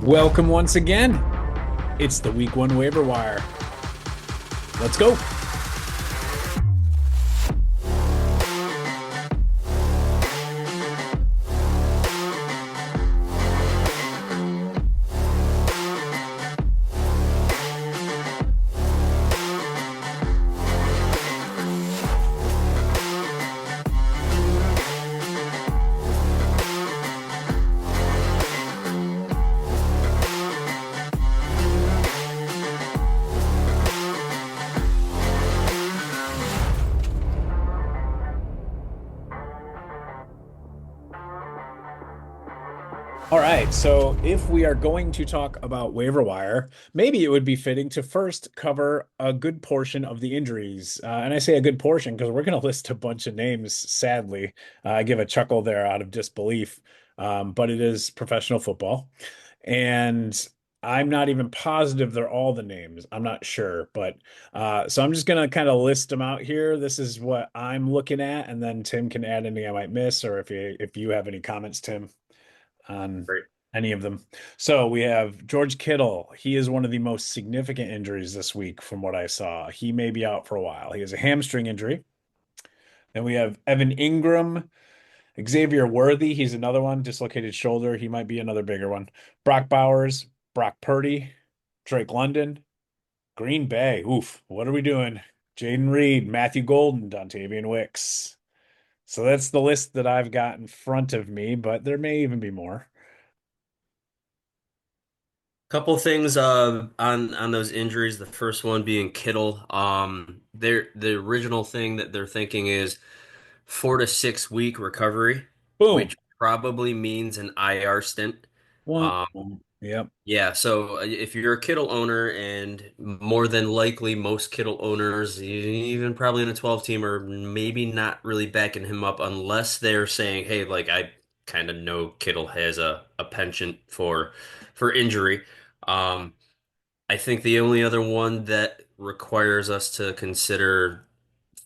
Welcome once again. It's the week one waiver wire. Let's go. All right, so if we are going to talk about waiver wire, maybe it would be fitting to first cover a good portion of the injuries. And I say a good portion because we're going to list a bunch of names, sadly. I give a chuckle there out of disbelief, but it is professional football. And I'm not even positive they're all the names. I'm not sure, but so I'm just gonna kind of list them out here. This is what I'm looking at, and then Tim can add anything I might miss, or if you have any comments, Tim, on Great. any of them. So we have George Kittle. He is one of the most significant injuries this week, from what I saw. He may be out for a while. He has a hamstring injury. Then we have Evan Ingram, Xavier Worthy. He's another one, dislocated shoulder. He might be another bigger one. Brock Bowers, Brock Purdy, Drake London, Green Bay. Oof, what are we doing? Jaden Reed, Matthew Golden, Dontavian Wicks. So that's the list that I've got in front of me, but there may even be more. Couple things on those injuries. The first one being Kittle. The original thing that they're thinking is 4 to 6 week recovery, Boom. which probably means an IR stint. Womp, Um, womp. Yep. yeah, so if you're a Kittle owner, and more than likely most Kittle owners, even probably in a 12 team, are maybe not really backing him up unless they're saying, "Hey, like I kind of know Kittle has a penchant for injury." Um, I think the only other one that requires us to consider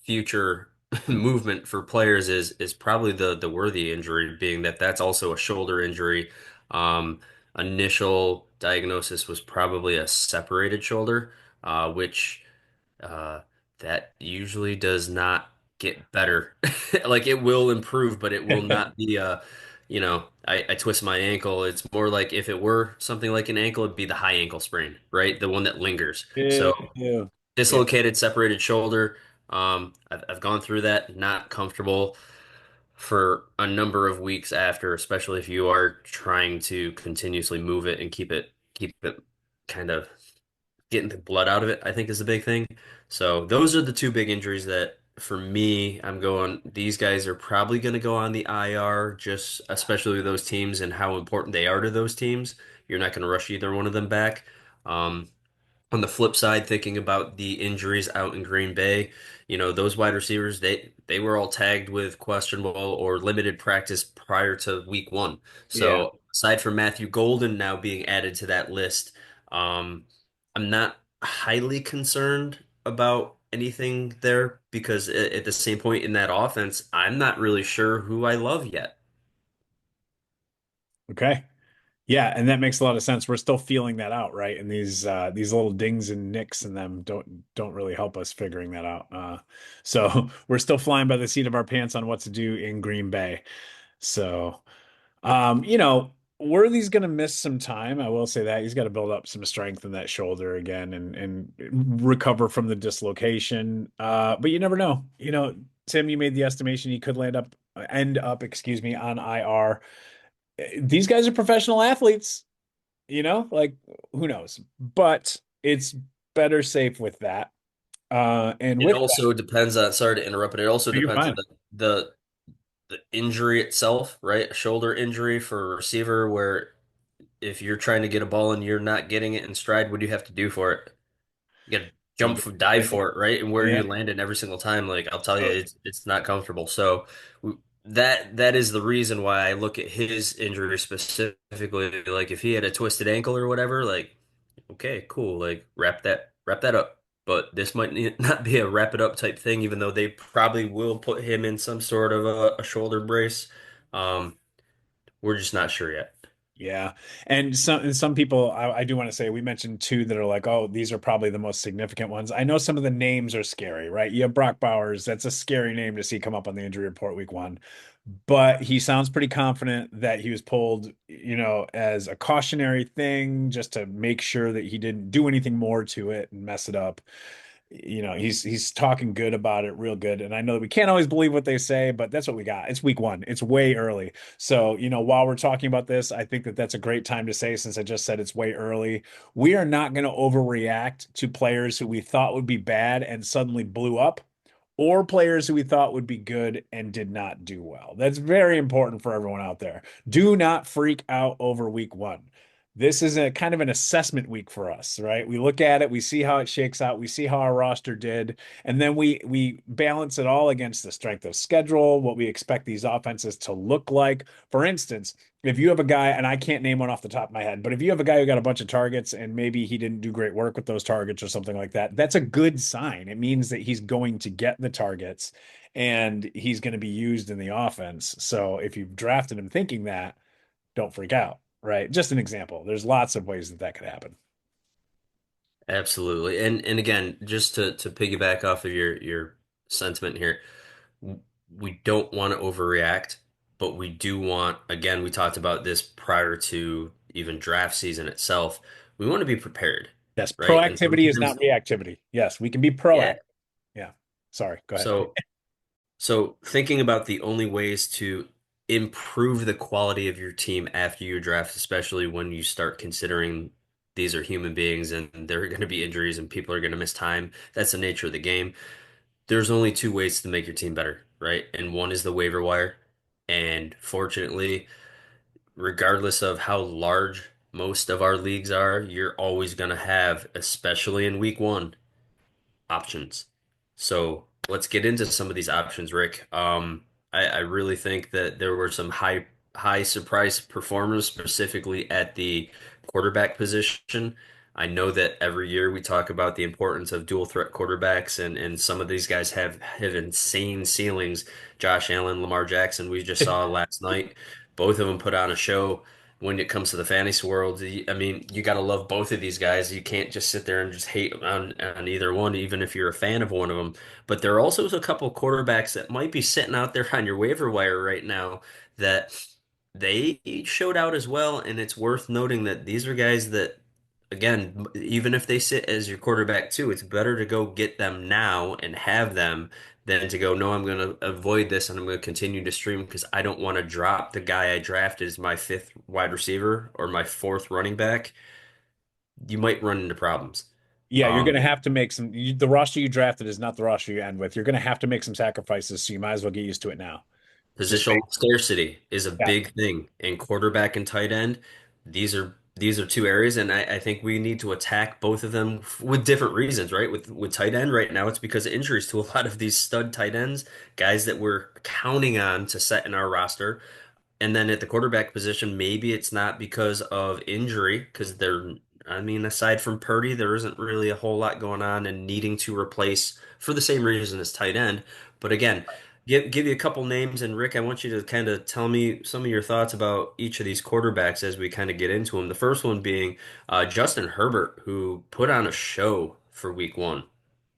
future movement for players is probably the Worthy injury, being that that's also a shoulder injury. Um, Initial diagnosis was probably a separated shoulder, which uh, that usually does not get better. Like it will improve, but it will not be I twist my ankle. It's more like if it were something like an ankle, it'd be the high ankle sprain, right? The one that lingers. So Ew. Yeah. dislocated, separated shoulder. I've gone through that, not comfortable for a number of weeks after, especially if you are trying to continuously move it and keep it kind of getting the blood out of it, I think is the big thing. So those are the two big injuries that for me, I'm going, these guys are probably going to go on the IR, just especially with those teams and how important they are to those teams. You're not going to rush either one of them back. Um, on the flip side, thinking about the injuries out in Green Bay, those wide receivers, they were all tagged with questionable or limited practice prior to week one. Yeah. So aside from Matthew Golden now being added to that list, um, I'm not highly concerned about anything there because at the same point in that offense, I'm not really sure who I love yet. Okay. Yeah, and that makes a lot of sense. We're still feeling that out, right? And these little dings and nicks in them don't really help us figuring that out. So we're still flying by the seat of our pants on what to do in Green Bay. So Worthy's gonna miss some time. I will say that he's got to build up some strength in that shoulder again and recover from the dislocation. But you never know. Tim, you made the estimation he could end up, excuse me, on IR. These guys are professional athletes, like who knows? But it's better safe with that. And It with that, also depends on, sorry to interrupt, but it also you're depends on fine. the injury itself, right? A shoulder injury for a receiver, where if you're trying to get a ball and you're not getting it in stride, what do you have to do for it? You got to You dive get- for it, right? And where Yeah. you land it every single time, like I'll tell you, it's not comfortable. So that is the reason why I look at his injury specifically. Like if he had a twisted ankle or whatever, like okay, cool, like wrap that up. But this might not be a wrap it up type thing, even though they probably will put him in some sort of a shoulder brace. Um, we're just not sure yet. Yeah. And some people I do want to say we mentioned two that are like, oh, these are probably the most significant ones. I know some of the names are scary, right? You have Brock Bowers. That's a scary name to see come up on the injury report week one. But he sounds pretty confident that he was pulled, as a cautionary thing just to make sure that he didn't do anything more to it and mess it up. He's talking good about it, real good. And I know that we can't always believe what they say, but that's what we got. It's week one. It's way early. So, while we're talking about this, I think that that's a great time to say, since I just said it's way early, we are not going to overreact to players who we thought would be bad and suddenly blew up, or players who we thought would be good and did not do well. That's very important for everyone out there. Do not freak out over week one. This is a kind of an assessment week for us, right? We look at it, we see how it shakes out, we see how our roster did, and then we balance it all against the strength of schedule, what we expect these offenses to look like. For instance, if you have a guy, and I can't name one off the top of my head, but if you have a guy who got a bunch of targets and maybe he didn't do great work with those targets or something like that, that's a good sign. It means that he's going to get the targets and he's going to be used in the offense. So if you've drafted him thinking that, don't freak out, right? Just an example. There's lots of ways that that could happen. Absolutely. And again, just to piggyback off of your sentiment here, we don't want to overreact, but we do want, again, we talked about this prior to even draft season itself. We want to be prepared, Yes, right? And proactivity is not sometimes, reactivity. Yes, we can be yeah. proactive. Yeah. Sorry, go ahead. So So thinking about the only ways to improve the quality of your team after you draft, especially when you start considering these are human beings and there are going to be injuries and people are going to miss time. That's the nature of the game. There's only two ways to make your team better, right? And one is the waiver wire. And fortunately, regardless of how large most of our leagues are, you're always going to have, especially in week one, options. So let's get into some of these options, Rick. I really think that there were some high surprise performers, specifically at the quarterback position. I know that every year we talk about the importance of dual threat quarterbacks, and some of these guys have insane ceilings. Josh Allen, Lamar Jackson, we just saw last night. Both of them put on a show when it comes to the fantasy world. I mean, you got to love both of these guys. You can't just sit there and just hate on either one, even if you're a fan of one of them. But there are also a couple quarterbacks that might be sitting out there on your waiver wire right now that they showed out as well. And it's worth noting that these are guys that, again, even if they sit as your quarterback too, it's better to go get them now and have them than to go, no, I'm going to avoid this and I'm going to continue to stream because I don't want to drop the guy I drafted as my fifth wide receiver or my fourth running back. You might run into problems. Yeah, you're going Um, to have to make the roster you drafted is not the roster you end with. You're going to have to make some sacrifices, so you might as well get used to it now. Just Positional scarcity is a yeah. big thing in quarterback and tight end. These are two areas, and I think we need to attack both of them with different reasons, right? With tight end right now, it's because of injuries to a lot of these stud tight ends, guys that we're counting on to set in our roster. And then at the quarterback position, maybe it's not because of injury, because I mean, aside from Purdy, there isn't really a whole lot going on and needing to replace for the same reason as tight end. But again, give you a couple names, and Rick, I want you to kind of tell me some of your thoughts about each of these quarterbacks as we kind of get into them. The first one being Justin Herbert, who put on a show for week one.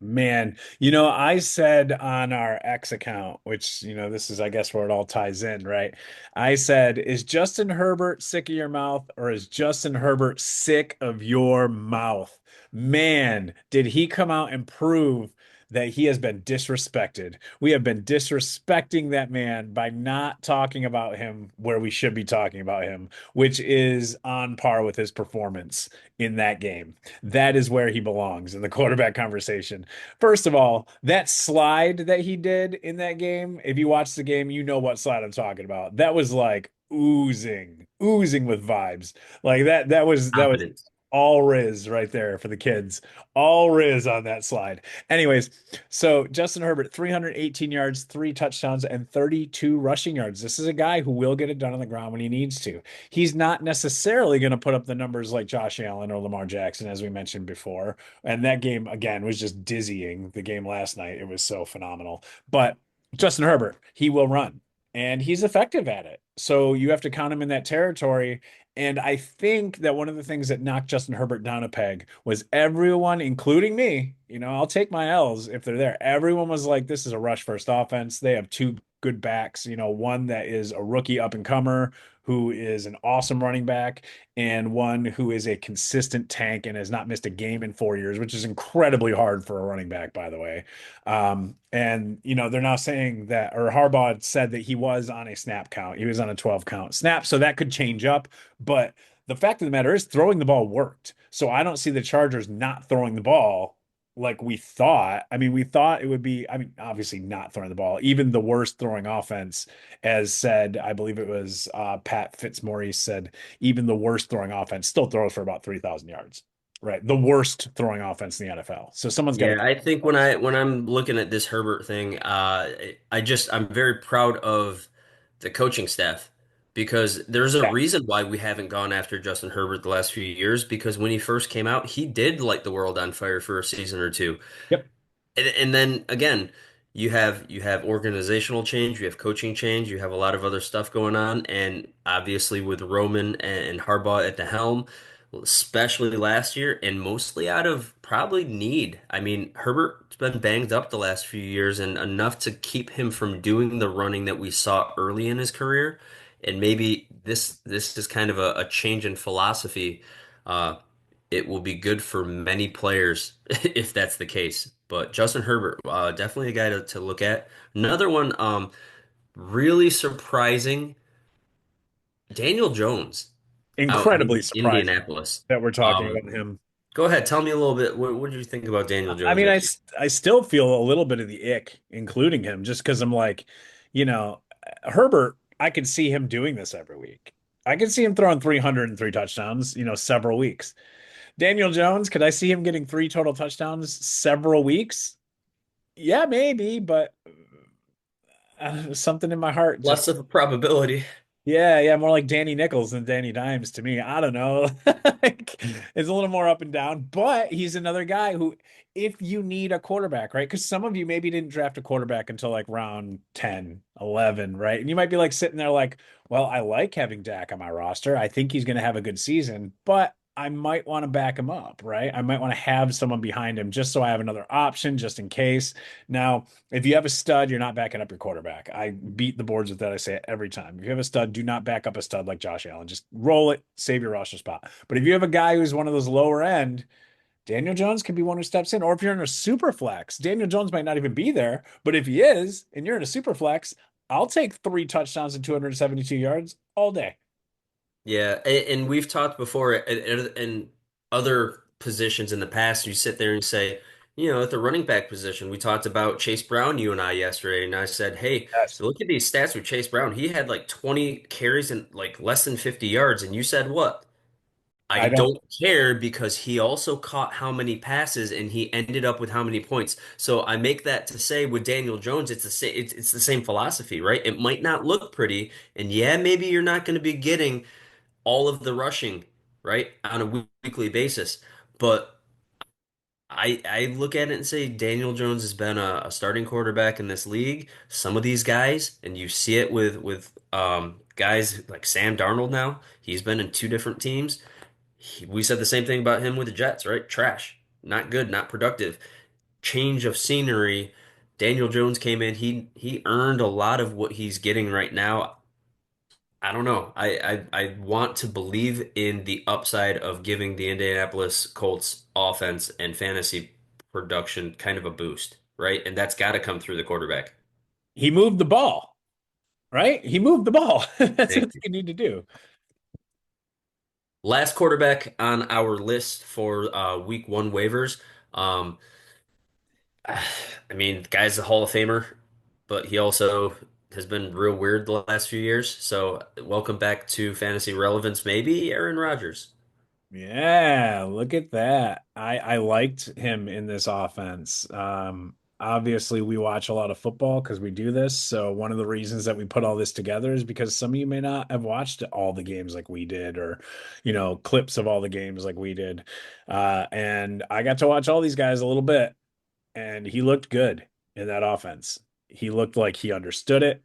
Man, I said on our X account, which, this is, I guess, where it all ties in, right? I said, is Justin Herbert sick of your mouth, or is Justin Herbert sick of your mouth? Man, did he come out and prove that he has been disrespected? We have been disrespecting that man by not talking about him where we should be talking about him, which is on par with his performance in that game. That is where he belongs in the quarterback conversation. First of all, that slide that he did in that game, if you watch the game, you know what slide I'm talking about. That was like oozing with vibes. Like that was Confidence. all Riz right there for the kids. All Riz on that slide. Anyways, so Justin Herbert, 318 yards, three touchdowns, and 32 rushing yards. This is a guy who will get it done on the ground when he needs to. He's not necessarily going to put up the numbers like Josh Allen or Lamar Jackson, as we mentioned before. And that game, again, was just dizzying. The game last night, it was so phenomenal. But Justin Herbert, he will run and he's effective at it. So you have to count him in that territory. And I think that one of the things that knocked Justin Herbert down a peg was everyone, including me, I'll take my L's if they're there. Everyone was like, this is a rush first offense. They have two good backs, one that is a rookie up and comer who is an awesome running back, and one who is a consistent tank and has not missed a game in 4 years, which is incredibly hard for a running back, by the way. And they're now saying that, or Harbaugh said that he was on a snap count. He was on a 12 count snap, so that could change up. But the fact of the matter is, throwing the ball worked. So I don't see the Chargers not throwing the ball like we thought. I mean, we thought it would be, I mean, obviously not throwing the ball. Even the worst throwing offense, as said, I believe it was Pat Fitzmaurice said, even the worst throwing offense still throws for about 3,000 yards. Right. The worst throwing offense in the NFL. So someone's got to Yeah, throw I the think ball. when I'm looking at this Herbert thing, I'm very proud of the coaching staff because there's a Yeah. reason why we haven't gone after Justin Herbert the last few years because when he first came out, he did light the world on fire for a season or two. Yep. And then again, you have organizational change, you have coaching change, you have a lot of other stuff going on, and obviously with Roman and Harbaugh at the helm, especially last year, and mostly out of probably need. I mean, Herbert's been banged up the last few years, and enough to keep him from doing the running that we saw early in his career. And maybe this is kind of a change in philosophy. Uh, it will be good for many players if that's the case. But Justin Herbert, definitely a guy to look at. Another one, really surprising, Daniel Jones out Incredibly in surprising Indianapolis. that we're talking Um, about him. Go ahead, tell me a little bit. What did you think about Daniel I Jones mean, this I, year? I still feel a little bit of the ick, including him, just because I'm like, you know, Herbert, I could see him doing this every week. I could see him throwing 303 touchdowns, several weeks. Daniel Jones, could I see him getting three total touchdowns several weeks? Yeah, maybe, but something in my heart just Less of a probability. yeah, yeah, more like Danny Nichols than Danny Dimes to me. I don't know. Like, it's a little more up and down, but he's another guy who, if you need a quarterback, right? Because some of you maybe didn't draft a quarterback until like round 10, 11, right? And you might be like sitting there like, well, I like having Dak on my roster. I think he's going to have a good season, but I might want to back him up, right? I might want to have someone behind him just so I have another option just in case. Now, if you have a stud, you're not backing up your quarterback. I beat the boards with that. I say it every time. If you have a stud, do not back up a stud like Josh Allen. Just roll it, save your roster spot. But if you have a guy who's one of those lower end, Daniel Jones can be one who steps in. Or if you're in a super flex, Daniel Jones might not even be there. But if he is, and you're in a super flex, I'll take three touchdowns and 272 yards all day. Yeah, and we've talked before in other positions in the past. You sit there and say, at the running back position, we talked about Chase Brown, you and I yesterday, and I said, hey, Yes. look at these stats with Chase Brown. He had like 20 carries and like less than 50 yards, and you said what? I I don't. don't care because he also caught how many passes and he ended up with how many points. So I make that to say with Daniel Jones, it's the same. It's the same philosophy, right? It might not look pretty, and yeah, maybe you're not going to be getting all of the rushing, right, on a weekly basis. But I look at it and say Daniel Jones has been a starting quarterback in this league. Some of these guys, and you see it with guys like Sam Darnold now. He's been in two different teams. We said the same thing about him with the Jets, right? Trash, not good, not productive. Change of scenery. Daniel Jones came in. He earned a lot of what he's getting right now. I don't know. I want to believe in the upside of giving the Indianapolis Colts offense and fantasy production kind of a boost, right? And that's got to come through the quarterback. He moved the ball, right? He moved the ball. That's what Thank you. you need to do. Last quarterback on our list for week one waivers. Um, I mean, the guy's a Hall of Famer, but he also has been real weird the last few years. So welcome back to fantasy relevance, maybe Aaron Rodgers. Yeah, look at that. I liked him in this offense. Obviously we watch a lot of football because we do this. So one of the reasons that we put all this together is because some of you may not have watched all the games like we did, or clips of all the games like we did. And I got to watch all these guys a little bit, and he looked good in that offense. He looked like he understood it.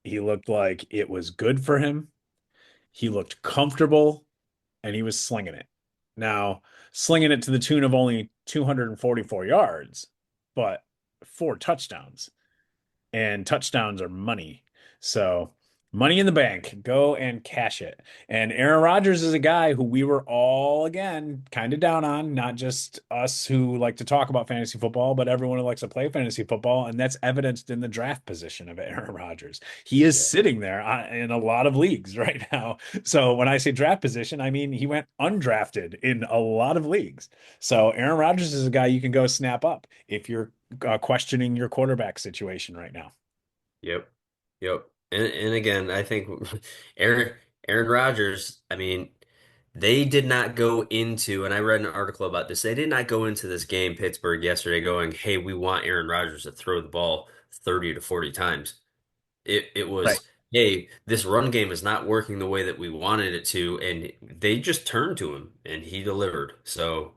He looked like it was good for him. He looked comfortable. and he was slinging it. Now, slinging it to the tune of only 244 yards, but four touchdowns, and touchdowns are money. So, money in the bank, go and cash it. And Aaron Rodgers is a guy who we were all, again, kind of down on, not just us who like to talk about fantasy football, but everyone who likes to play fantasy football. And that's evidenced in the draft position of Aaron Rodgers. He is Yeah. sitting there in a lot of leagues right now. So, when I say draft position, I mean he went undrafted in a lot of leagues. So, Aaron Rodgers is a guy you can go snap up if you're questioning your quarterback situation right now. Yep. Yep. And again, I think Aaron Aaron Rodgers, I mean, they did not go into, and I read an article about this, they did not go into this game, Pittsburgh, yesterday going, hey, we want Aaron Rodgers to throw the ball 30 to 40 times. It Right. was, hey, this run game is not working the way that we wanted it to, and they just turned to him and he delivered. So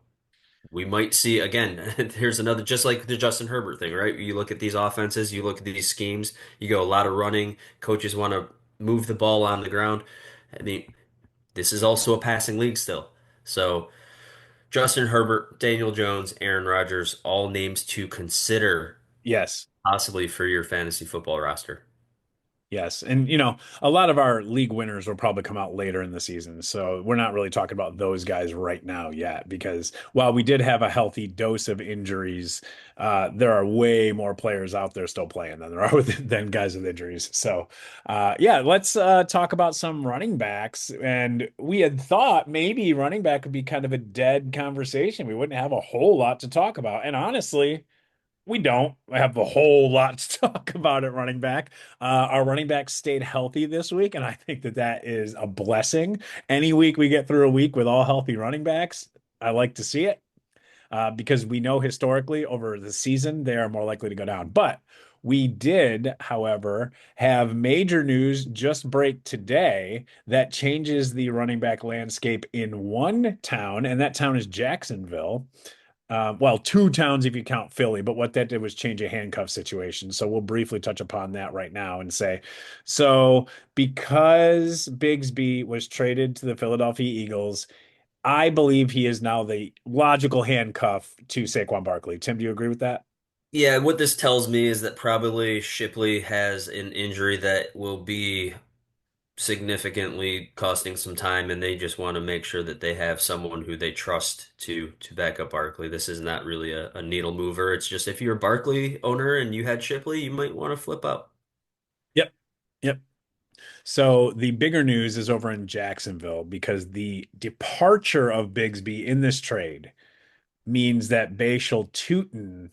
we might see again, there's another, just like the Justin Herbert thing, right? You look at these offenses, you look at these schemes, you go a lot of running, coaches want to move the ball on the ground. I mean, this is also a passing league still. So Justin Herbert, Daniel Jones, Aaron Rodgers, all names to consider Yes. possibly for your fantasy football roster. Yes. And, a lot of our league winners will probably come out later in the season. So we're not really talking about those guys right now yet, because while we did have a healthy dose of injuries, there are way more players out there still playing than there are than guys with injuries. So, yeah, let's talk about some running backs. And we had thought maybe running back would be kind of a dead conversation. We wouldn't have a whole lot to talk about. And honestly, we don't have a whole lot to talk about at running back. Our running back stayed healthy this week, and I think that that is a blessing. Any week we get through a week with all healthy running backs, I like to see it because we know historically over the season they are more likely to go down. But we did, however, have major news just break today that changes the running back landscape in one town, and that town is Jacksonville. Well, two towns if you count Philly, but what that did was change a handcuff situation. So we'll briefly touch upon that right now and say, so because Bigsby was traded to the Philadelphia Eagles, I believe he is now the logical handcuff to Saquon Barkley. Tim, do you agree with that? Yeah, what this tells me is that probably Shipley has an injury that will be significantly costing some time, and they just want to make sure that they have someone who they trust to back up Barkley. This is not really a needle mover. It's just if you're a Barkley owner and you had Shipley, you might want to flip up. Yep. Yep. So the bigger news is over in Jacksonville because the departure of Bigsby in this trade means that Bashal Tutin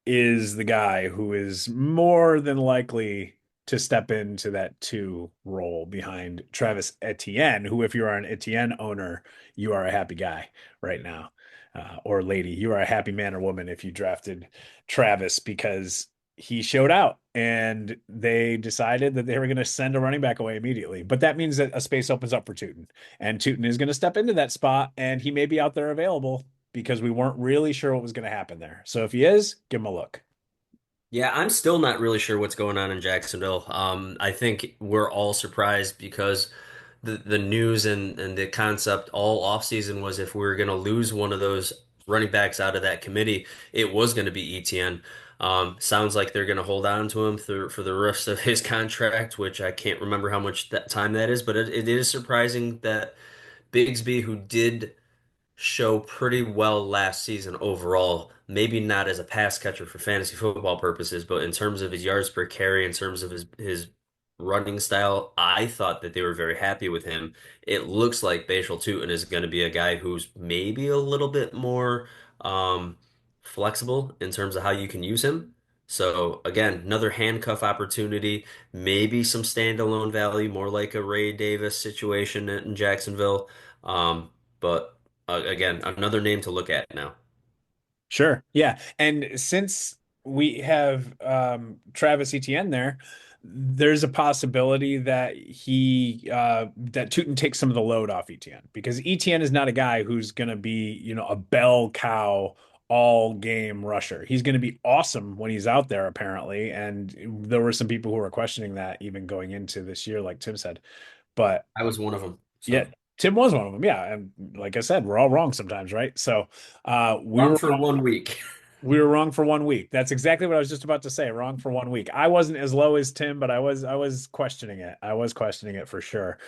is the guy who is more than likely to step into that two role behind Travis Etienne, who, if you are an Etienne owner, you are a happy guy right now, or lady. You are a happy man or woman if you drafted Travis because he showed out and they decided that they were going to send a running back away immediately. But that means that a space opens up for Tootin, and Tootin is going to step into that spot, and he may be out there available because we weren't really sure what was going to happen there. So if he is, give him a look. Yeah, I'm still not really sure what's going on in Jacksonville. I think we're all surprised because the news and the concept all offseason was if we were going to lose one of those running backs out of that committee, it was going to be ETN. Sounds like they're going to hold on to him for the rest of his contract, which I can't remember how much that time that is, but it is surprising that Bigsby, who did show pretty well last season overall. Maybe not as a pass catcher for fantasy football purposes, but in terms of his yards per carry, in terms of his running style, I thought that they were very happy with him. It looks like Bashal Tutin is going to be a guy who's maybe a little bit more flexible in terms of how you can use him. So again, another handcuff opportunity, maybe some standalone value, more like a Ray Davis situation in Jacksonville. But again, another name to look at now. Sure. Yeah. And since we have Travis Etienne there, there's a possibility that that Tootin takes some of the load off Etienne because Etienne is not a guy who's going to be, a bell cow all game rusher. He's going to be awesome when he's out there, apparently. And there were some people who were questioning that even going into this year, like Tim said. But I was one of them. yeah, So. Tim was one of them. Yeah, and like I said, we're all wrong sometimes, right? So, we Wrong were for 1 week. we were wrong for 1 week. That's exactly what I was just about to say. Wrong for 1 week. I wasn't as low as Tim, but I was questioning it. I was questioning it for sure.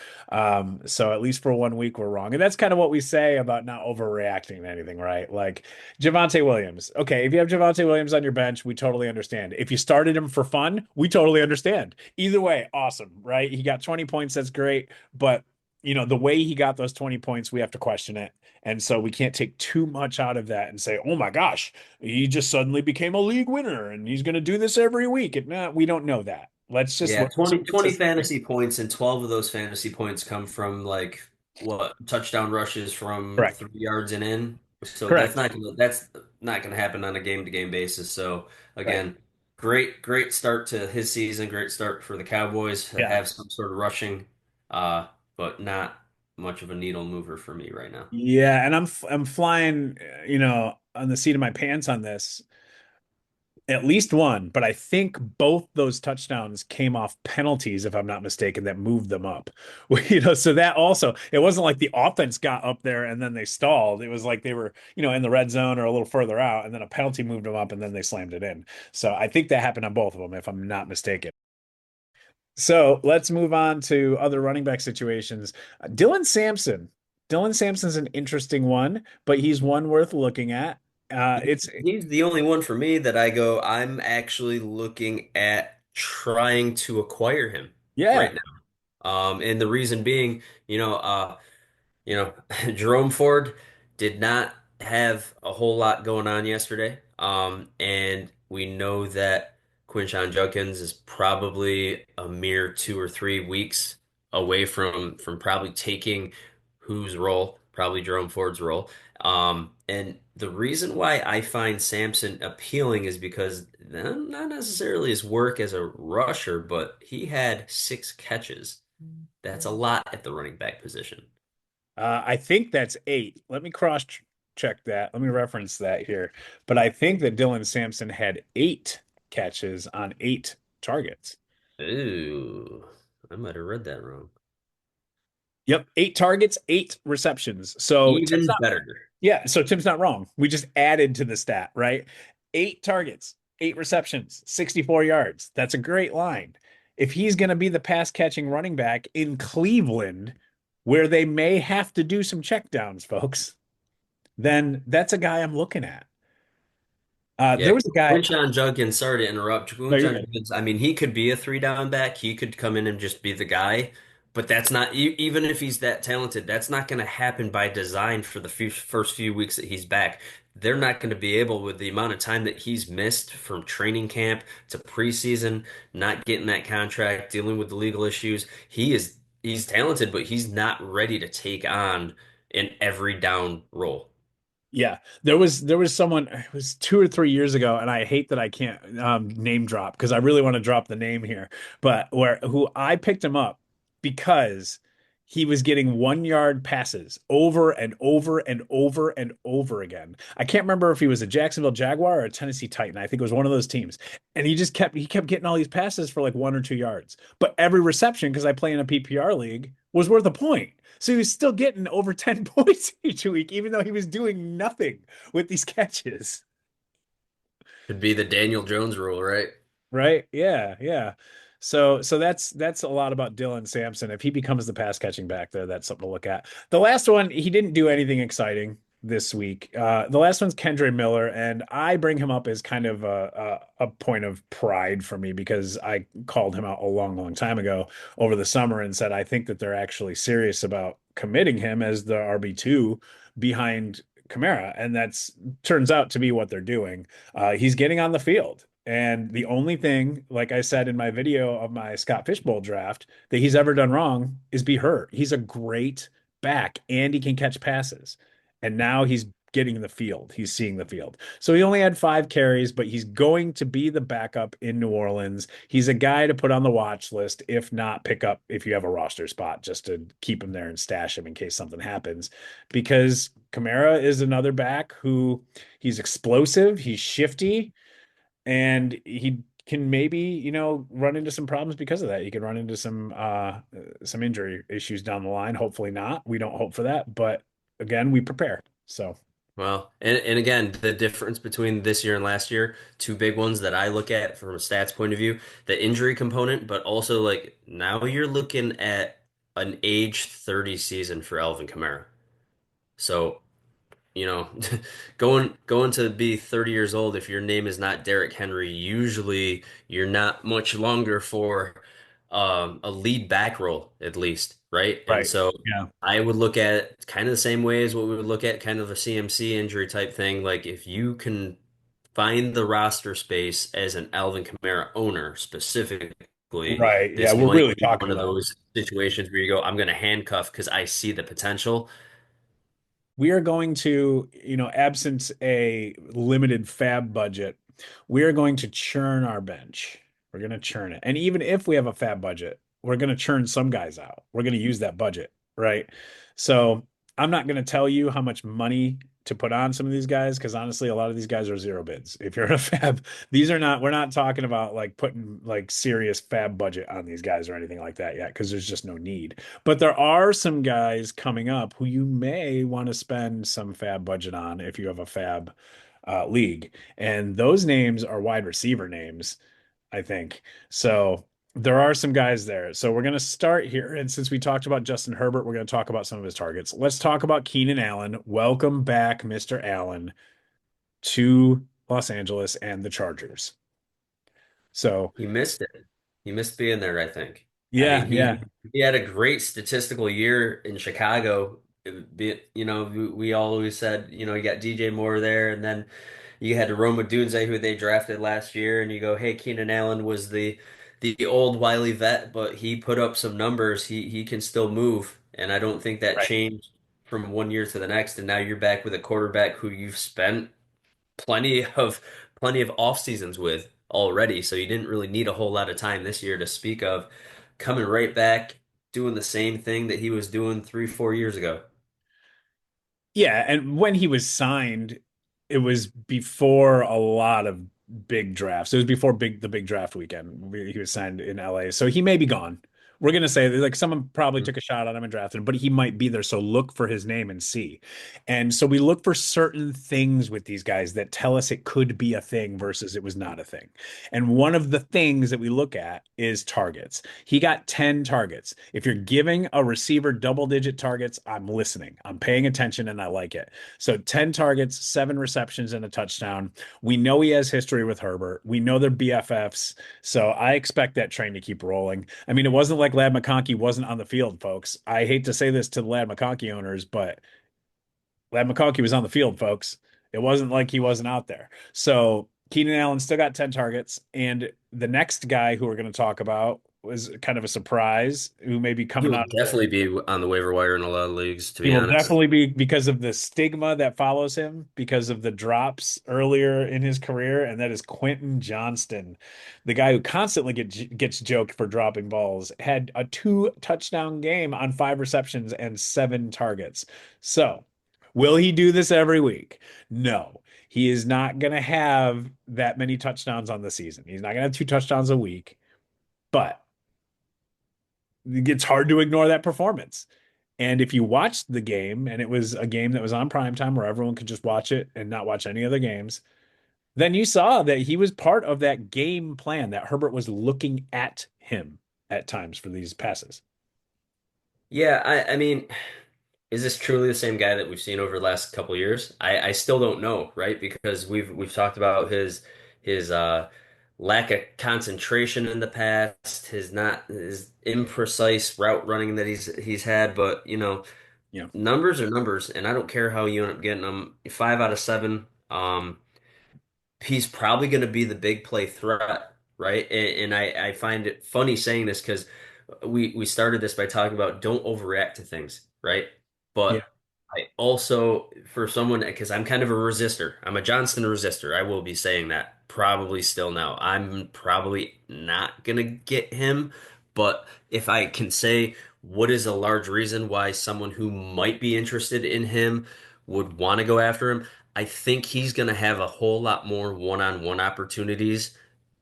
So at least for 1 week we're wrong. And that's kind of what we say about not overreacting to anything, right? Like Javonte Williams. Okay, if you have Javonte Williams on your bench, we totally understand. If you started him for fun, we totally understand. Either way, awesome, right? He got 20 points, that's great, but the way he got those 20 points, we have to question it. And so we can't take too much out of that and say, "Oh my gosh, he just suddenly became a league winner and he's going to do this every week." We don't know that. Let's just Yeah, look at some 20 consistency. fantasy points, and 12 of those fantasy points come from like what touchdown rushes from Correct. 3 yards and in. So Correct. that's not gonna happen on a game-to-game basis. So Right. again, great start to his season, great start for the Cowboys to Yeah. have some sort of rushing, uh, but not much of a needle mover for me right now. Yeah, and I'm flying, on the seat of my pants on this. At least one, but I think both those touchdowns came off penalties, if I'm not mistaken, that moved them up. So that also, it wasn't like the offense got up there and then they stalled. It was like they were, in the red zone or a little further out, and then a penalty moved them up and then they slammed it in. So I think that happened on both of them, if I'm not mistaken. So let's move on to other running back situations. Dylan Sampson. Dylan Sampson's an interesting one, but he's one worth looking at. It's He's the only one for me that I go, I'm actually looking at trying to acquire him Yeah. right now. And the reason being, you know, uh, Jerome Ford did not have a whole lot going on yesterday. And we know that Quinshon Judkins is probably a mere 2 or 3 weeks away from probably taking whose role, probably Jerome Ford's role. And the reason why I find Sampson appealing is because not necessarily his work as a rusher, but he had 6 catches. That's a lot at the running back position. I think that's eight. Let me cross check that. Let me reference that here. But I think that Dylan Sampson had eight catches on eight targets. Ooh, I might have read that wrong. Yep, eight targets, eight receptions. So Tim's Even not, better. yeah, so Tim's not wrong. We just added to the stat, right? Eight targets, eight receptions, 64 yards. That's a great line. If he's going to be the pass catching running back in Cleveland, where they may have to do some checkdowns, folks, then that's a guy I'm looking at. There Yeah, was a guy. Quinshon Judkins, sorry to interrupt. No, you're Quinshon good. Judkins, I mean, he could be a three down back. He could come in and just be the guy, but that's not, even if he's that talented, that's not going to happen by design for the first few weeks that he's back. They're not going to be able, with the amount of time that he's missed from training camp to preseason, not getting that contract, dealing with the legal issues. He's talented, but he's not ready to take on an every down role. Yeah, there was someone. It was 2 or 3 years ago, and I hate that I can't name drop because I really want to drop the name here. But where who I picked him up because he was getting 1 yard passes over and over and over and over again. I can't remember if he was a Jacksonville Jaguar or a Tennessee Titan. I think it was one of those teams. And he kept getting all these passes for like 1 or 2 yards. But every reception, because I play in a PPR league, was worth a point. So he was still getting over 10 points each week, even though he was doing nothing with these catches. Could be the Daniel Jones rule, right? Right? Yeah, yeah. So that's a lot about Dylan Sampson. If he becomes the pass catching back there, that's something to look at. The last one, he didn't do anything exciting this week. The last one's Kendre Miller, and I bring him up as kind of a point of pride for me because I called him out a long, long time ago over the summer and said I think that they're actually serious about committing him as the RB2 behind Kamara, and that's turns out to be what they're doing. He's getting on the field. And the only thing, like I said in my video of my Scott Fishbowl draft, that he's ever done wrong is be hurt. He's a great back and he can catch passes. And now he's getting the field. He's seeing the field. So he only had 5 carries, but he's going to be the backup in New Orleans. He's a guy to put on the watch list, if not pick up if you have a roster spot, just to keep him there and stash him in case something happens. Because Kamara is another back who he's explosive, he's shifty, and he can maybe, run into some problems because of that. You can run into some injury issues down the line. Hopefully not. We don't hope for that, but again, we prepare. So, Well, and again, the difference between this year and last year, two big ones that I look at from a stats point of view, the injury component, but also like now you're looking at an age 30 season for Alvin Kamara. So, you know, going to be 30 years old if your name is not Derrick Henry, usually you're not much longer for a lead back role at least, right? And right. so Yeah. I would look at it kind of the same way as what we would look at kind of a CMC injury type thing. Like if you can find the roster space as an Alvin Kamara owner specifically, Right. Yeah. this We're might really be talking one of about. those situations where you go, I'm going to handcuff because I see the potential. We are going to, absent a limited fab budget, we are going to churn our bench. We're going to churn it. And even if we have a fab budget, we're going to churn some guys out. We're going to use that budget, right? So I'm not going to tell you how much money to put on some of these guys because honestly, a lot of these guys are zero bids. If you're in a fab, we're not talking about like putting like serious fab budget on these guys or anything like that yet because there's just no need. But there are some guys coming up who you may want to spend some fab budget on if you have a fab league. And those names are wide receiver names, I think. So there are some guys there. So we're going to start here. And since we talked about Justin Herbert, we're going to talk about some of his targets. Let's talk about Keenan Allen. Welcome back, Mr. Allen, to Los Angeles and the Chargers. So, He missed it. He missed being there, I think. I yeah, mean, yeah, he had a great statistical year in Chicago. We always said, you got DJ Moore there, and then you had Rome Odunze, who they drafted last year, and you go, hey, Keenan Allen was the old wily vet, but he put up some numbers. He can still move, and I don't think that right. changed from one year to the next. And now you're back with a quarterback who you've spent plenty of plenty of off seasons with already, so you didn't really need a whole lot of time this year to speak of. Coming right back, doing the same thing that he was doing 3, 4 years ago. Yeah, and when he was signed, it was before a lot of big drafts. It was before the big draft weekend. He was signed in LA, so he may be gone. We're gonna say that, like someone probably took a shot at him and drafted him, but he might be there. So look for his name and see. And so we look for certain things with these guys that tell us it could be a thing versus it was not a thing. And one of the things that we look at is targets. He got 10 targets. If you're giving a receiver double digit targets, I'm listening. I'm paying attention and I like it. So 10 targets, 7 receptions, and a touchdown. We know he has history with Herbert. We know they're BFFs. So I expect that train to keep rolling. I mean, it wasn't like Lad McConkey wasn't on the field, folks. I hate to say this to the Lad McConkey owners, but Lad McConkey was on the field, folks. It wasn't like he wasn't out there. So Keenan Allen still got 10 targets. And the next guy who we're going to talk about was kind of a surprise who may be He coming will out. definitely be on the waiver wire in a lot of leagues, to He be will honest. definitely be because of the stigma that follows him, because of the drops earlier in his career, and that is Quentin Johnston, the guy who constantly gets joked for dropping balls, had a 2 touchdown game on 5 receptions and 7 targets. So, will he do this every week? No, he is not going to have that many touchdowns on the season. He's not going to have 2 touchdowns a week, but it's hard to ignore that performance. And if you watched the game and it was a game that was on prime time where everyone could just watch it and not watch any other games, then you saw that he was part of that game plan that Herbert was looking at him at times for these passes. Yeah, I mean, is this truly the same guy that we've seen over the last couple of years? I still don't know, right? Because we've talked about his lack of concentration in the past, his imprecise route running that he's had, but Yeah. numbers are numbers, and I don't care how you end up getting them. 5 out of 7. He's probably going to be the big play threat, right? And I find it funny saying this because we started this by talking about don't overreact to things, right? Yeah. But I also, for someone, because I'm kind of a resistor, I'm a Johnston resistor. I will be saying that probably still now. I'm probably not gonna get him, but if I can say what is a large reason why someone who might be interested in him would want to go after him, I think he's gonna have a whole lot more one-on-one opportunities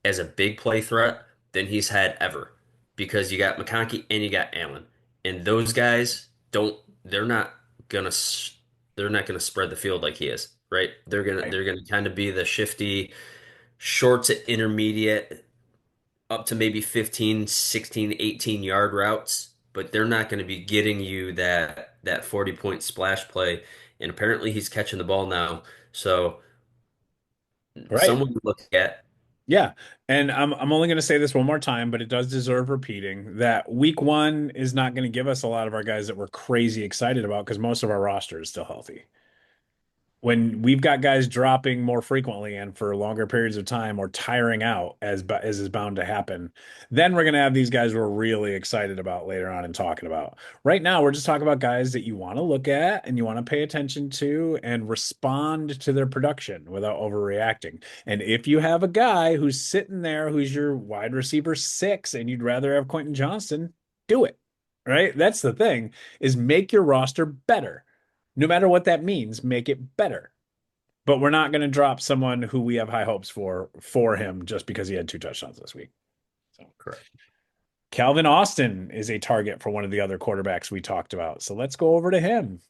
as a big play threat than he's had ever because you got McConkey and you got Allen. And those guys don't they're not gonna they're not gonna spread the field like he is, right? Right. They're gonna kind of be the shifty short to intermediate up to maybe 15, 16, 18 yard routes, but they're not going to be getting you that 40-point splash play. And apparently he's catching the ball now. So Right. someone to look at. Yeah. And I'm only going to say this one more time, but it does deserve repeating that week one is not going to give us a lot of our guys that we're crazy excited about because most of our roster is still healthy. When we've got guys dropping more frequently and for longer periods of time or tiring out as is bound to happen, then we're going to have these guys we're really excited about later on and talking about. Right now, we're just talking about guys that you want to look at and you want to pay attention to and respond to their production without overreacting. And if you have a guy who's sitting there who's your wide receiver six and you'd rather have Quentin Johnston, do it. Right? That's the thing is make your roster better. No matter what that means, make it better. But we're not going to drop someone who we have high hopes for him just because he had two touchdowns this week. So Correct. Calvin Austin is a target for one of the other quarterbacks we talked about. So let's go over to him.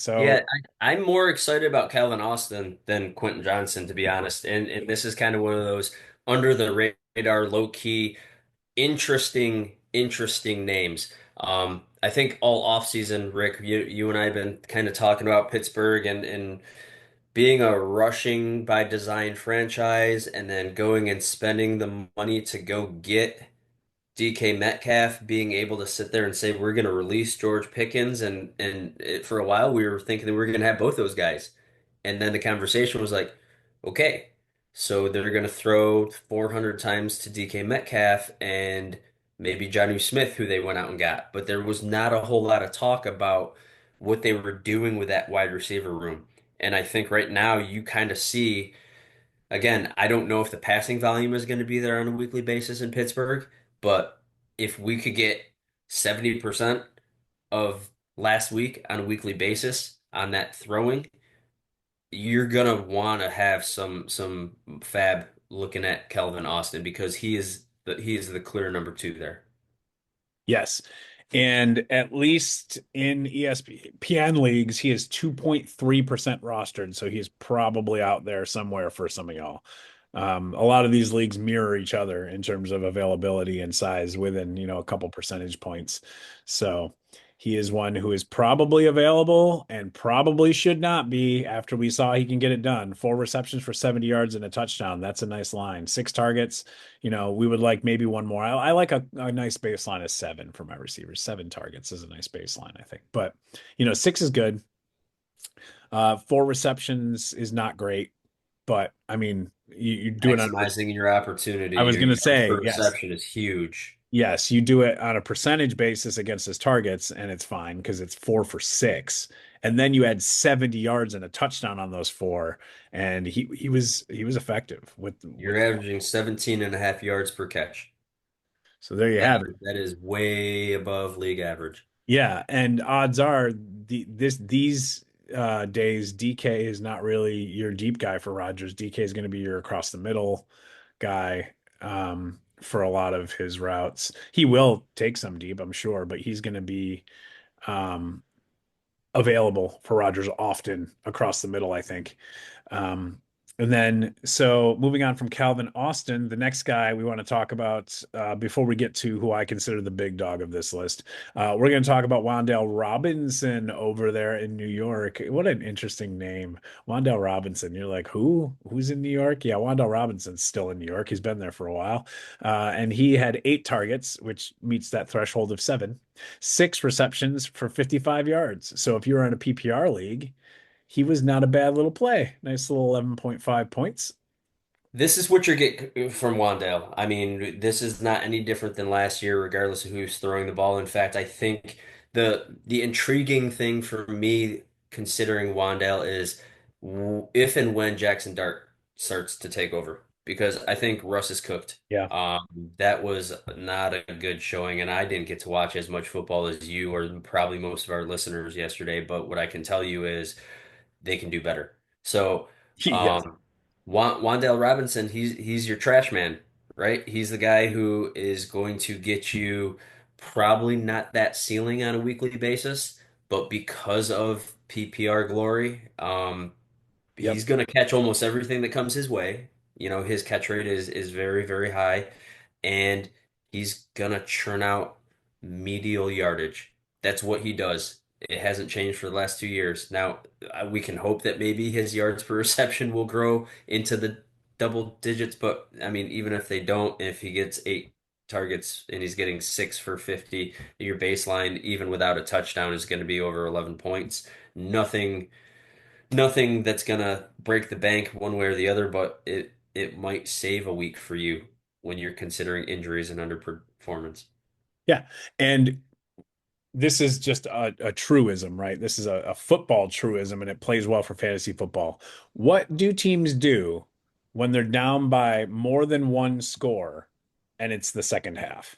Yeah, So I'm more excited about Calvin Austin than Quentin Johnson, to be honest. And this is kind of one of those under the radar, low key, interesting names. I think all offseason, Rick, you and I have been kind of talking about Pittsburgh and being a rushing by design franchise and then going and spending the money to go get DK Metcalf, being able to sit there and say we're going to release George Pickens for a while we were thinking that we were going to have both those guys. And then the conversation was like, okay, so they're going to throw 400 times to DK Metcalf and maybe Jonnu Smith, who they went out and got. But there was not a whole lot of talk about what they were doing with that wide receiver room. And I think right now you kind of see, again, I don't know if the passing volume is going to be there on a weekly basis in Pittsburgh, but if we could get 70% of last week on a weekly basis on that throwing, you're gonna want to have some fab looking at Kelvin Austin because he is the clear number two there. yes. And at least in ESPN leagues, he is 2.3% rostered. So he's probably out there somewhere for some of y'all. A lot of these leagues mirror each other in terms of availability and size within, a couple percentage points. So he is one who is probably available and probably should not be after we saw he can get it done. Four receptions for 70 yards and a touchdown. That's a nice line. Six targets. We would like maybe one more. I like a nice baseline of seven for my receivers. Seven targets is a nice baseline, I think. But, six is good. Four receptions is not great, but I mean, you do it on. Maximizing your opportunity, I was your going to yards say per yes, reception is huge. yes. You do it on a percentage basis against his targets, and it's fine because it's 4 for 6, and then you add 70 yards and a touchdown on those four, and he was effective with. You're averaging 17 and a half yards per catch. So there you have it. That is way above league average. Yeah, and odds are these days DK is not really your deep guy for Rodgers. DK is going to be your across the middle guy for a lot of his routes. He will take some deep, I'm sure, but he's going to be um, available for Rodgers often across the middle, I think. Um, and then, so moving on from Calvin Austin, the next guy we want to talk about before we get to who I consider the big dog of this list, we're going to talk about Wan'Dale Robinson over there in New York. What an interesting name, Wan'Dale Robinson. You're like, who? Who's in New York? Yeah, Wan'Dale Robinson's still in New York. He's been there for a while, and he had 8 targets, which meets that threshold of 7. 6 receptions for 55 yards. So if you're in a PPR league, he was not a bad little play. Nice little 11.5 points. This is what you're getting from Wandale. I mean, this is not any different than last year, regardless of who's throwing the ball. In fact, I think the intriguing thing for me considering Wandale is if and when Jackson Dart starts to take over, because I think Russ is cooked. Yeah. That was not a good showing, and I didn't get to watch as much football as you or probably most of our listeners yesterday. But what I can tell you is they can do better. So, Yes. Wandale Robinson, he's your trash man. right? He's the guy who is going to get you probably not that ceiling on a weekly basis, but because of PPR glory, Yep. he's going to catch almost everything that comes his way. His catch rate is very, very high, and he's going to churn out medial yardage. That's what he does. It hasn't changed for the last 2 years. Now, we can hope that maybe his yards per reception will grow into the double digits, but I mean, even if they don't, if he gets 8 targets and he's getting 6 for 50, your baseline, even without a touchdown, is going to be over 11 points. Nothing nothing that's gonna break the bank one way or the other, but it might save a week for you when you're considering injuries and underperformance. Yeah. And this is just a truism, right? This is a football truism, and it plays well for fantasy football. What do teams do when they're down by more than one score and it's the second half?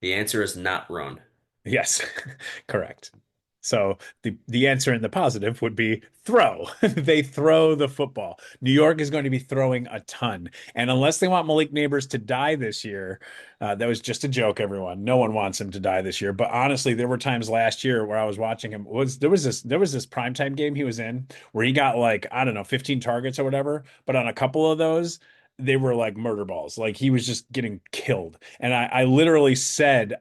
The answer is not run. Yes, correct. So the answer in the positive would be throw. They throw the football. New York is going to be throwing a ton. And unless they want Malik Neighbors to die this year, that was just a joke, everyone. No one wants him to die this year. But honestly, there were times last year where I was watching him. There was this primetime game he was in where he got like, I don't know, 15 targets or whatever. But on a couple of those, they were like murder balls. Like he was just getting killed. And I literally said